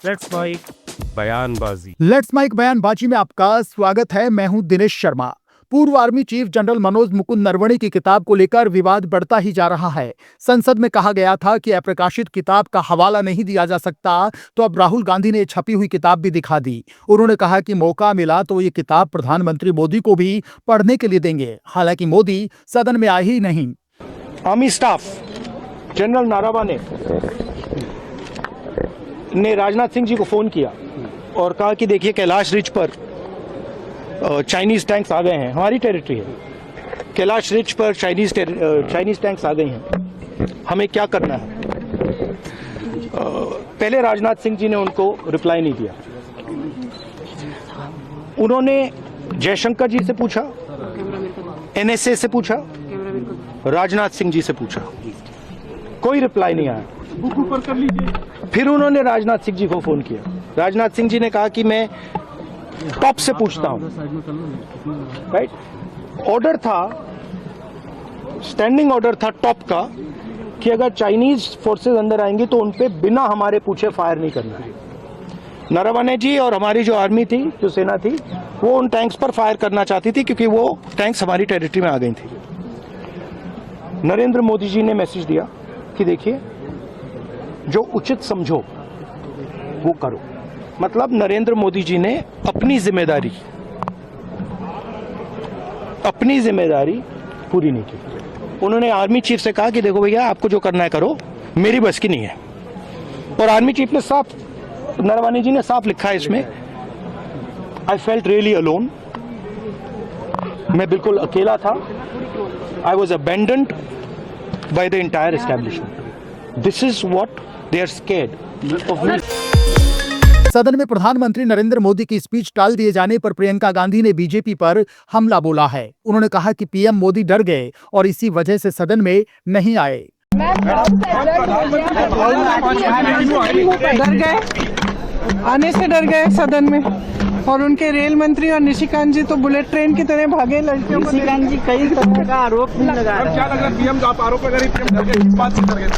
Let's mic बयानबाजी। Let's mic बयानबाजी में आपका स्वागत है। मैं हूं दिनेश शर्मा। पूर्व army chief general Manoj Mukund Naravane की किताब को लेकर विवाद बढ़ता ही जा रहा है। संसद में कहा गया था कि अप्रकाशित किताब का हवाला नहीं दिया जा सकता, तो अब राहुल गांधी ने छपी हुई किताब भी दिखा दी। उन्होंने कहा कि मौका मिला तो ये किताब प्रधानमंत्री मोदी को भी पढ़ने के लिए देंगे। हालांकि मोदी सदन में आए ही नहीं। आर्मी स्टाफ जनरल नारावाने ने राजनाथ सिंह जी को फोन किया और कहा कि देखिए कैलाश रिज पर चाइनीज टैंक्स आ गए हैं, हमारी टेरिटरी है, कैलाश रिज पर चाइनीज टैंक्स आ गए हैं, हमें क्या करना है। पहले राजनाथ सिंह जी ने उनको रिप्लाई नहीं दिया। उन्होंने जयशंकर जी से पूछा, एनएसए से पूछा, राजनाथ सिंह जी से पूछा, कोई रिप्लाई नहीं आया। ऊपर कर लीजिए। फिर उन्होंने राजनाथ सिंह जी को फोन किया। राजनाथ सिंह जी ने कहा कि मैं टॉप से पूछता हूं। राइट, ऑर्डर था, स्टैंडिंग ऑर्डर था टॉप का कि अगर चाइनीज फोर्सेस अंदर आएंगी तो उनपे बिना हमारे पूछे फायर नहीं करना है। नरवणे जी और हमारी जो आर्मी थी, जो सेना थी, वो उन टैंक्स पर फायर करना चाहती थी क्योंकि वो टैंक्स हमारी टेरिटरी में आ गई थी। नरेंद्र मोदी जी ने मैसेज दिया कि देखिए, जो उचित समझो वो करो। मतलब नरेंद्र मोदी जी ने अपनी जिम्मेदारी पूरी नहीं की। उन्होंने आर्मी चीफ से कहा कि देखो भैया, आपको जो करना है करो, मेरी बस की नहीं है। और आर्मी चीफ ने साफ, नरवणे जी ने साफ लिखा है इसमें, आई फेल्ट रियली अलोन, मैं बिल्कुल अकेला था, I was abandoned by the entire establishment. This is what they are scared of me. सदन में प्रधानमंत्री नरेंद्र मोदी की स्पीच टाल दिए जाने पर प्रियंका गांधी ने बीजेपी पर हमला बोला है। उन्होंने कहा कि पीएम मोदी डर गए और इसी वजह से सदन में नहीं आए। डर गए, आने से डर गए सदन में। और उनके रेल मंत्री और निशिकांत जी तो बुलेट ट्रेन की तरह भागे। लड़कियों को निशिकांत जी कई तरह का आरोप नहीं लगा रहे हैं। क्या लग रहा है पीएम आप आरोप लगा रही, पीएम डर गए, किस बात से डर गए?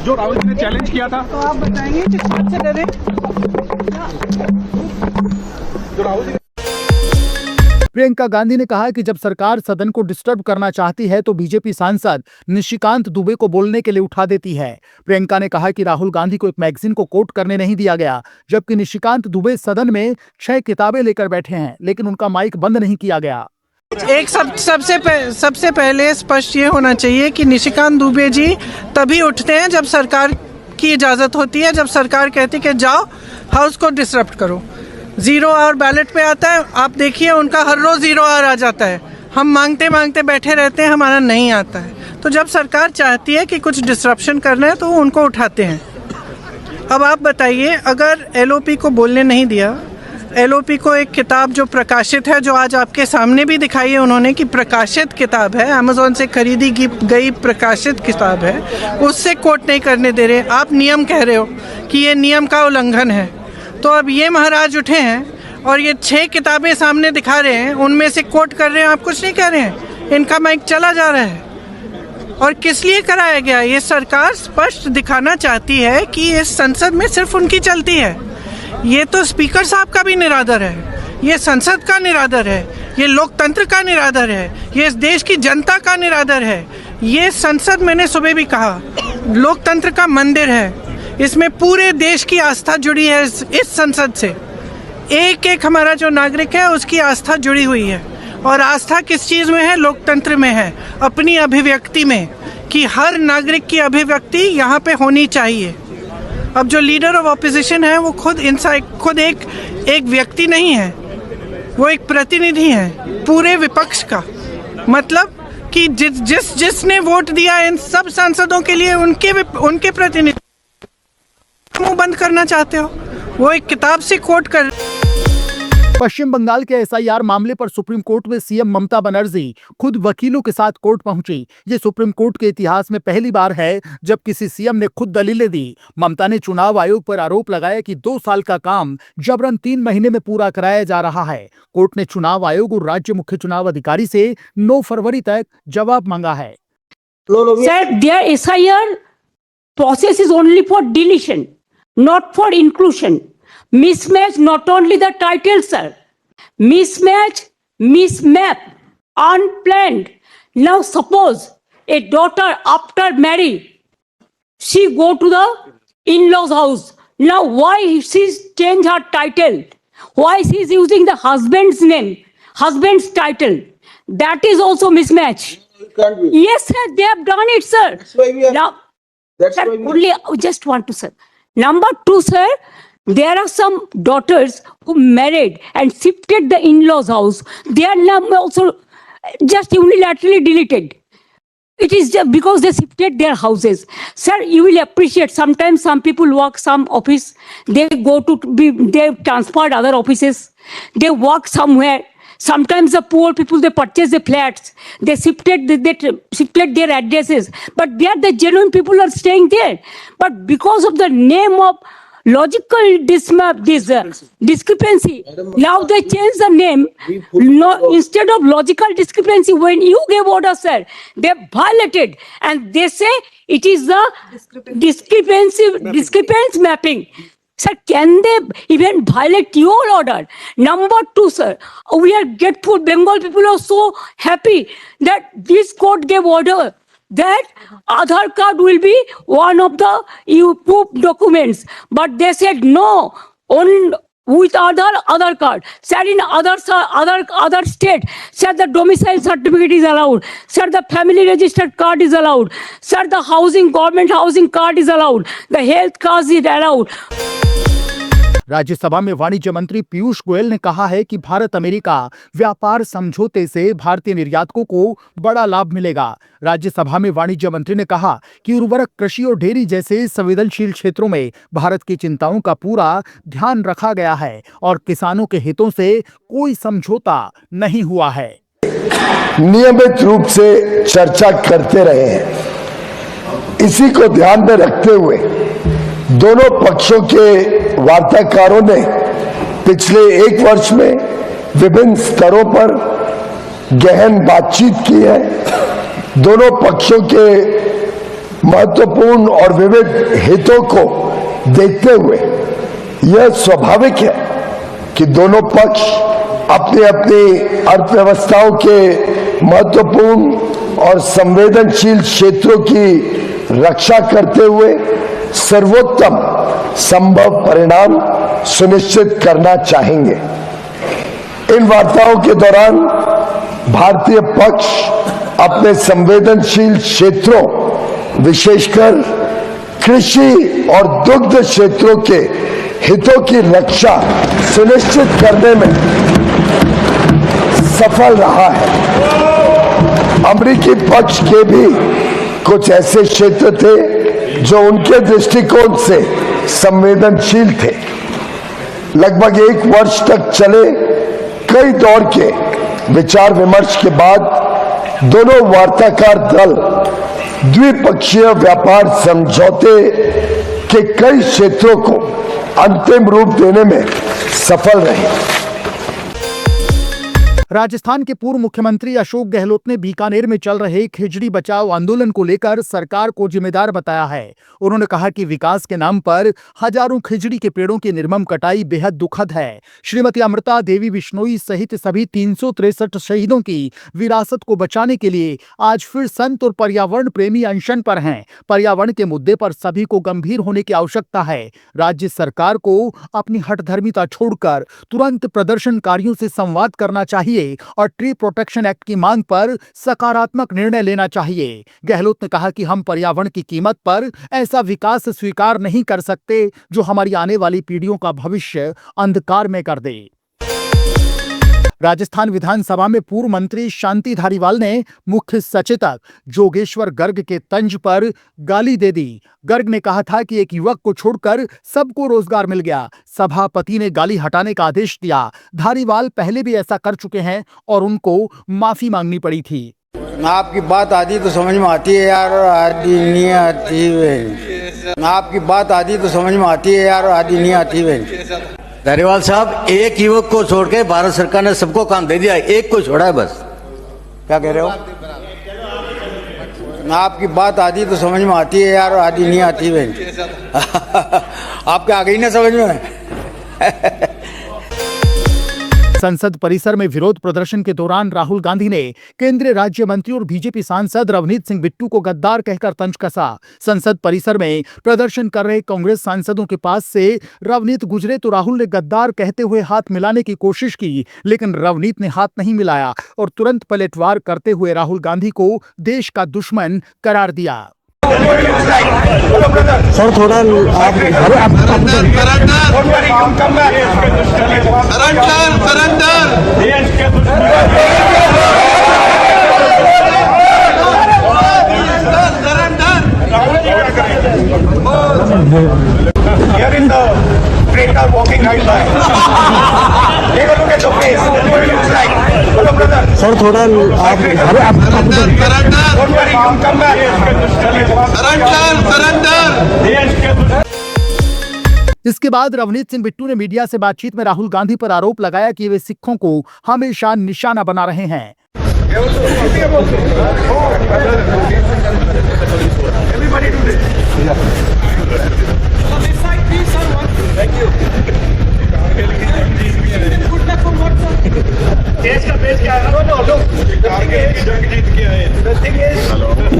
जो राहुल जी ने चैलेंज किया था, तो आप बताएंगे किस बात से डरे? जो राहुल जी। प्रियंका गांधी ने कहा कि जब सरकार सदन को डिस्टर्ब करना चाहती है तो बीजेपी सांसद निशिकांत दुबे को बोलने के लिए उठा देती है। प्रियंका ने कहा कि राहुल गांधी को एक मैगजीन को कोट करने नहीं दिया गया, जबकि निशिकांत दुबे सदन में 6 किताबें लेकर बैठे हैं, लेकिन उनका माइक बंद नहीं किया गया। एक सबसे पहले स्पष्ट ये होना चाहिए कि निशिकांत दुबे जी तभी उठते हैं जब सरकार की इजाजत होती है, जब सरकार कहती है कि जाओ हाउस को डिसरप्ट करो। 0 आवर बैलेट पे आता है, आप देखिए उनका हर रोज 0 आवर आ जाता है। हम मांगते मांगते बैठे रहते हैं, हमारा नहीं आता है। तो जब सरकार चाहती है कि कुछ डिसरप्शन करना है तो वो उनको उठाते हैं। अब आप बताइए, अगर एलओपी को बोलने नहीं दिया, एलओपी को एक किताब जो प्रकाशित है, जो आज आपके सामने भी दिखाई है उन्होंने कि प्रकाशित किताब है, अमेज़न से खरीदी गई प्रकाशित किताब है, उससे कोट नहीं करने दे रहे। आप नियम कह रहे हो कि ये नियम का उल्लंघन है। तो अब ये महाराज उठे हैं और ये 6 किताबें सामने दिखा रहे हैं, उनमें से कोट कर रहे हैं, आप कुछ नहीं कह रहे हैं। इनका माइक चला जा रहा है। और किस लिए कराया गया? ये सरकार स्पष्ट दिखाना चाहती है कि इस संसद में सिर्फ उनकी चलती है। ये तो स्पीकर साहब का भी निरादर है, ये संसद का निरादर है, ये लोकतंत्र का निरादर है, ये इस देश की जनता का निरादर है। ये संसद, मैंने सुबह भी कहा, लोकतंत्र का मंदिर है। इसमें पूरे देश की आस्था जुड़ी है। इस संसद से एक एक हमारा जो नागरिक है उसकी आस्था जुड़ी हुई है। और आस्था किस चीज़ में है? लोकतंत्र में है, अपनी अभिव्यक्ति में, कि हर नागरिक की अभिव्यक्ति यहाँ पे होनी चाहिए। अब जो लीडर ऑफ ऑपोजिशन है वो खुद एक व्यक्ति नहीं है, वो एक प्रतिनिधि है पूरे विपक्ष का। मतलब कि जिसने वोट दिया इन सब सांसदों के लिए, उनके प्रतिनिधि मुंह बंद करना चाहते हो। वो एक किताब से कोट कर। पश्चिम बंगाल के एसआईआर मामले पर सुप्रीम कोर्ट में सीएम ममता बनर्जी खुद वकीलों के साथ कोर्ट पहुंची। ये सुप्रीम कोर्ट के इतिहास में पहली बार है जब किसी सीएम ने खुद दलीलें दी। ममता ने चुनाव आयोग पर आरोप लगाया कि 2 साल का काम जबरन 3 महीने में पूरा कराया जा रहा है। कोर्ट ने चुनाव आयोग और राज्य मुख्य चुनाव अधिकारी से 9 फरवरी तक जवाब मांगा है। Sir, their SIR process is only for deletion, not for inclusion. Mismatch, not only the title, sir. Mismatch, mismap, unplanned. Now suppose a daughter after marry, she go to the in-laws house. Now why she's change her title? Why she's using the husband's name, husband's title? That is also mismatch. Can't be. Yes, sir, they have done it, sir. That's why we are. Now, That's sir, why we. only just want to, sir. Number two, sir, there are some daughters who married and shifted the in-laws house. Their name also just unilaterally deleted. It is just because they shifted their houses. Sir, you will appreciate sometimes some people work some office, they go to they transferred other offices, they work somewhere. Sometimes the poor people, they purchase the flats, they shifted their addresses, but they are the genuine people are staying there. But because of the name of logical discrepancy, now they change the name. No, instead of logical discrepancy, when you gave order, sir, they violated, and they say it is the discrepancy mapping. Sir, can they even violate your order? Number two, sir, we are grateful. Bengal people are so happy that this court gave order that Aadhaar card will be one of the proof documents. But they said no, on with Aadhaar card. Sir, in other state, sir, the domicile certificate is allowed. Sir, the family registered card is allowed. Sir, the government housing card is allowed. The health card is allowed. Rajya Sabha में वाणिज्य मंत्री पीयूष गोयल ने कहा है कि Bharat America व्यापार समझौते से भारतीय निर्यातकों को बड़ा लाभ मिलेगा। राज्यसभा में वाणिज्य मंत्री ने कहा कि उर्वरक, कृषि और डेयरी जैसे संवेदनशील क्षेत्रों में भारत की चिंताओं का पूरा ध्यान रखा गया है और किसानों के हितों से कोई समझौता नहीं हुआ है। नियमित रूप से चर्चा करते रहे हैं। इसी को ध्यान में रखते हुए दोनों पक्षों के वार्ताकारों ने पिछले एक वर्ष में विभिन्न स्तरों पर गहन बातचीत की है। दोनों पक्षों के महत्वपूर्ण और विविध हितों को देखते हुए यह स्वाभाविक है कि दोनों पक्ष अपनी अपनी अर्थव्यवस्थाओं के महत्वपूर्ण और संवेदनशील क्षेत्रों की रक्षा करते हुए सर्वोत्तम संभव परिणाम सुनिश्चित करना चाहेंगे। इन वार्ताओं के दौरान भारतीय पक्ष अपने संवेदनशील क्षेत्रों, विशेषकर कृषि और दुग्ध क्षेत्रों के हितों की रक्षा सुनिश्चित करने में सफल रहा है। अमेरिकी पक्ष के भी कुछ ऐसे क्षेत्र थे जो उनके दृष्टिकोण से संवेदनशील थे। लगभग एक वर्ष तक चले कई दौर के विचार विमर्श के बाद दोनों वार्ताकार दल द्विपक्षीय व्यापार समझौते के कई क्षेत्रों को अंतिम रूप देने में सफल रहे। राजस्थान के पूर्व मुख्यमंत्री अशोक गहलोत ने बीकानेर में चल रहे खिचड़ी बचाओ आंदोलन को लेकर सरकार को जिम्मेदार बताया है। उन्होंने कहा कि विकास के नाम पर हजारों खिचड़ी के पेड़ों की निर्मम कटाई बेहद दुखद है। श्रीमती अमृता देवी बिश्नोई सहित सभी 363 शहीदों की विरासत को बचाने के लिए आज फिर संत और पर्यावरण प्रेमी अनशन पर हैं। पर्यावरण के मुद्दे पर सभी को गंभीर होने की आवश्यकता है। राज्य सरकार को अपनी हठधर्मिता छोड़कर तुरंत प्रदर्शनकारियों से संवाद करना चाहिए और ट्री प्रोटेक्शन एक्ट की मांग पर सकारात्मक निर्णय लेना चाहिए। गहलोत ने कहा कि हम पर्यावरण की कीमत पर ऐसा विकास स्वीकार नहीं कर सकते जो हमारी आने वाली पीढ़ियों का भविष्य अंधकार में कर दे। राजस्थान विधानसभा में पूर्व मंत्री शांति धारीवाल ने मुख्य सचेतक जोगेश्वर गर्ग के तंज पर गाली दे दी। गर्ग ने कहा था कि एक युवक को छोड़कर सबको रोजगार मिल गया। सभापति ने गाली हटाने का आदेश दिया। धारीवाल पहले भी ऐसा कर चुके हैं और उनको माफी मांगनी पड़ी थी। आपकी बात आती तो समझ में आती है यार, आधी नहीं आती है। आपकी बात आती तो समझ में आती है यार, आधी नहीं आती है। धारीवाल साहब, एक युवक को छोड़ के भारत सरकार ने सबको काम दे दिया, एक को छोड़ा है बस। क्या कह रहे हो? आपकी बात आती तो समझ में आती है यार, आधी नहीं आती है। आपके आ गई ना समझ में? संसद परिसर में विरोध प्रदर्शन के दौरान राहुल गांधी ने केंद्रीय राज्य मंत्री और बीजेपी सांसद रवनीत सिंह बिट्टू को गद्दार कहकर तंज कसा। संसद परिसर में प्रदर्शन कर रहे कांग्रेस सांसदों के पास से रवनीत गुजरे तो राहुल ने गद्दार कहते हुए हाथ मिलाने की कोशिश की, लेकिन रवनीत ने हाथ नहीं मिलाया और तुरंत पलटवार करते हुए राहुल गांधी को देश का दुश्मन करार दिया। सर थोड़ा Here in the traitor walking right by. Take a look at the face. That's what it looks like. Hello, brother. Sir थोड़ा Don't worry, you'll come back. इसके बाद रवनीत सिंह बिट्टू ने मीडिया से बातचीत में राहुल गांधी पर आरोप लगाया कि वे सिखों को हमेशा निशाना बना रहे हैं। Everybody do this. Taste का पेज क्या है? No, look. The thing is,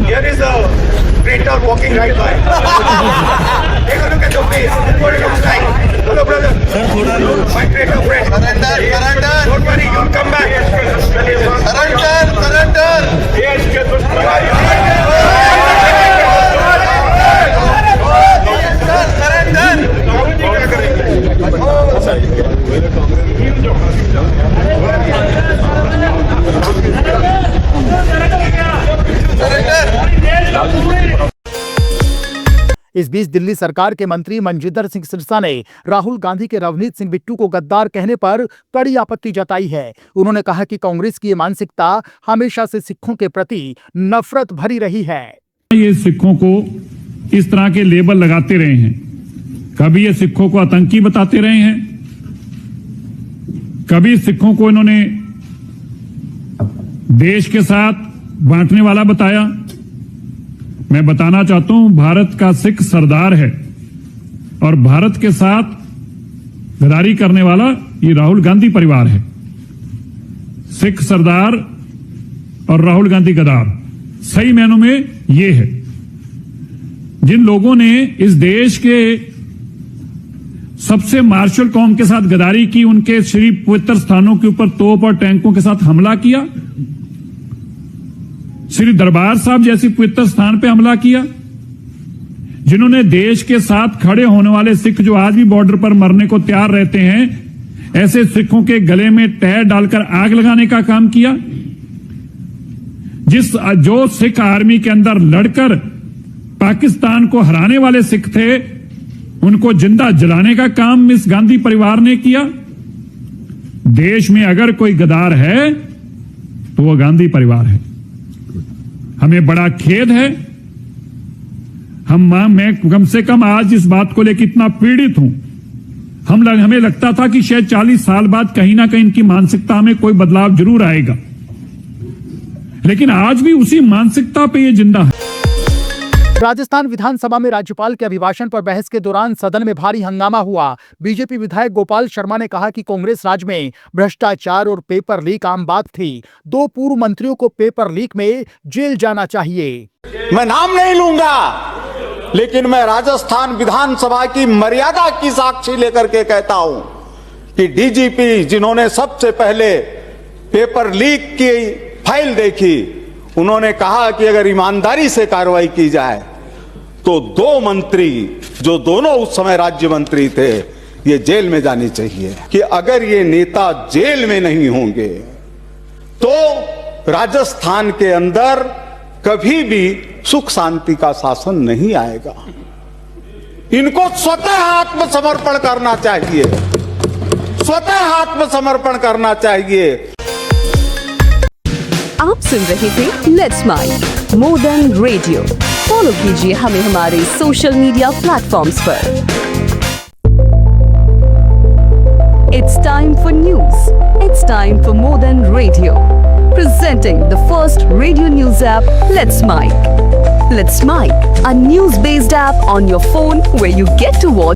here is a traitor walking right by. Take a look at the face. That's what it looks like. Hello, brother. My traitor friend. Surrender. Don't worry, you'll come back. इस बीच दिल्ली सरकार के मंत्री मनजिंदर सिंह सिरसा ने राहुल गांधी के रवनीत सिंह बिट्टू को गद्दार कहने पर कड़ी आपत्ति जताई है। उन्होंने कहा कि कांग्रेस की ये मानसिकता हमेशा से सिखों के प्रति नफरत भरी रही है। ये सिखों को इस तरह के लेबल लगाते रहे हैं, कभी ये सिखों को आतंकी बताते रहे हैं, कभी सिखों को इन्होंने देश के साथ बांटने वाला बताया। मैं बताना चाहता हूं, भारत का सिख सरदार है और भारत के साथ गद्दारी करने वाला ये राहुल गांधी परिवार है। सिख सरदार और राहुल गांधी गद्दार, सही मायनों में ये है। जिन लोगों ने इस देश के सबसे मार्शल कौम के साथ गद्दारी की, उनके श्री पवित्र स्थानों के ऊपर तोप और टैंकों के साथ हमला किया, श्री दरबार साहब जैसी पवित्र स्थान पे हमला किया, जिन्होंने देश के साथ खड़े होने वाले सिख जो आज भी बॉर्डर पर मरने को तैयार रहते हैं, ऐसे सिखों के गले में टैर डालकर आग लगाने का काम किया, जो सिख आर्मी के अंदर लड़कर पाकिस्तान को हराने वाले सिख थे, उनको जिंदा जलाने का काम इस गांधी परिवार ने किया। देश में अगर कोई गद्दार है तो वो गांधी परिवार है। हमें बड़ा खेद है। मैं कम से कम आज इस बात को लेकर इतना पीड़ित हूं। हमें लगता था कि शायद 40 साल बाद कहीं ना कहीं इनकी मानसिकता में कोई बदलाव जरूर आएगा, लेकिन आज भी उसी मानसिकता पे ये जिंदा है। राजस्थान विधानसभा में राज्यपाल के अभिभाषण पर बहस के दौरान सदन में भारी हंगामा हुआ। बीजेपी विधायक गोपाल शर्मा ने कहा कि कांग्रेस राज में भ्रष्टाचार और पेपर लीक आम बात थी। 2 पूर्व मंत्रियों को पेपर लीक में जेल जाना चाहिए। मैं नाम नहीं लूंगा, लेकिन मैं राजस्थान विधानसभा की मर्यादा की साक्षी लेकर के कहता हूं कि डीजीपी जिन्होंने सबसे पहले पेपर लीक की फाइल देखी, उन्होंने कहा कि अगर ईमानदारी से कार्रवाई की जाए तो 2 मंत्री जो दोनों उस समय राज्य मंत्री थे, ये जेल में जानी चाहिए। कि अगर ये नेता जेल में नहीं होंगे तो राजस्थान के अंदर कभी भी सुख शांति का शासन नहीं आएगा। इनको स्वतः आत्मसमर्पण करना चाहिए, स्वतः आत्मसमर्पण करना चाहिए। आप सुन रहे थे let's mic more than radio. Follow कीजिए हमें हमारे सोशल मीडिया प्लेटफॉर्म्स पर। It's time for news, it's time for more than radio, presenting the first radio news app, Let's Mic. Let's Mic, a news-based app on your phone where you get to watch